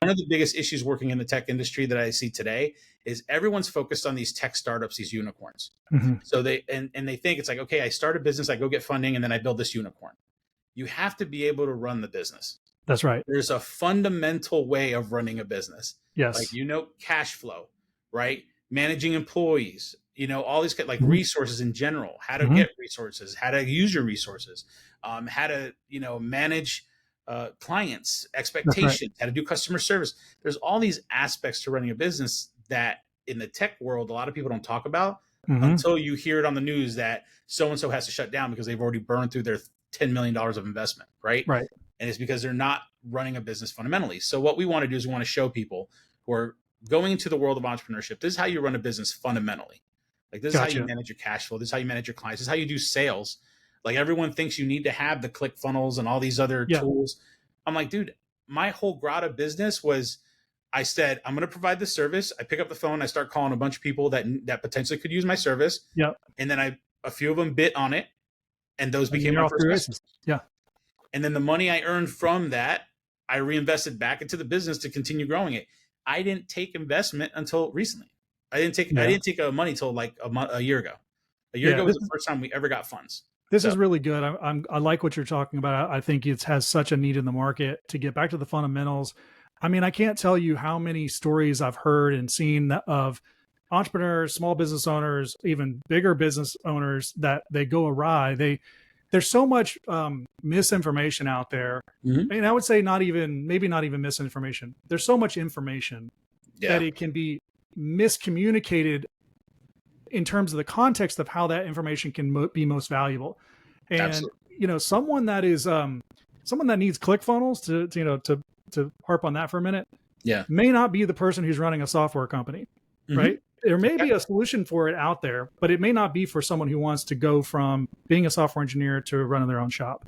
one of the biggest issues working in the tech industry that I see today is everyone's focused on these tech startups, these unicorns. So they think it's like, okay, I start a business, I go get funding, and then I build this unicorn. You have to be able to run the business. That's right. There's a fundamental way of running a business. Yes. Like, cash flow, right? Managing employees, all these like resources in general, how to get resources, how to use your resources, how to, manage clients' expectations, how to do customer service. There's all these aspects to running a business that in the tech world, a lot of people don't talk about until you hear it on the news that so-and-so has to shut down because they've already burned through their $10 million of investment, right? Right. And it's because they're not running a business fundamentally. So what we want to do is we want to show people who are going into the world of entrepreneurship, this is how you run a business fundamentally. Like, this is how you manage your cash flow. This is how you manage your clients. This is how you do sales. Like, everyone thinks you need to have the ClickFunnels and all these other tools. I'm like, dude, my whole Grata business was, I said, I'm going to provide this service. I pick up the phone. I start calling a bunch of people that potentially could use my service. Yep. And then a few of them bit on it. And those became my first customers. Yeah. And then the money I earned from that, I reinvested back into the business to continue growing it. I didn't take investment until recently. I didn't take money till like a year ago. A year ago was the first time we ever got funds. This is really good. I like what you're talking about. I think it has such a need in the market to get back to the fundamentals. I mean, I can't tell you how many stories I've heard and seen of entrepreneurs, small business owners, even bigger business owners that they go awry. There's so much misinformation out there. And I would say maybe not even misinformation. There's so much information that it can be miscommunicated in terms of the context of how that information can be most valuable. And, someone that is, someone that needs ClickFunnels to harp on that for a minute, may not be the person who's running a software company, right? There may be a solution for it out there, but it may not be for someone who wants to go from being a software engineer to running their own shop.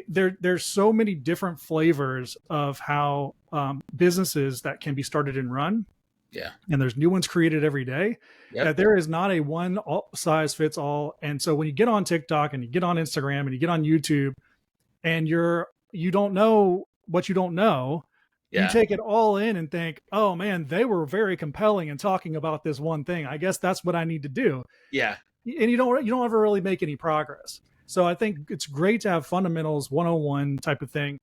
There's so many different flavors of how businesses that can be started and run. And there's new ones created every day. That there is not a one size fits all. And so when you get on TikTok and you get on Instagram and you get on YouTube and you don't know what you don't know, you take it all in and think, oh man, they were very compelling in talking about this one thing. I guess that's what I need to do. And you don't ever really make any progress. So I think it's great to have fundamentals 101 type of thing.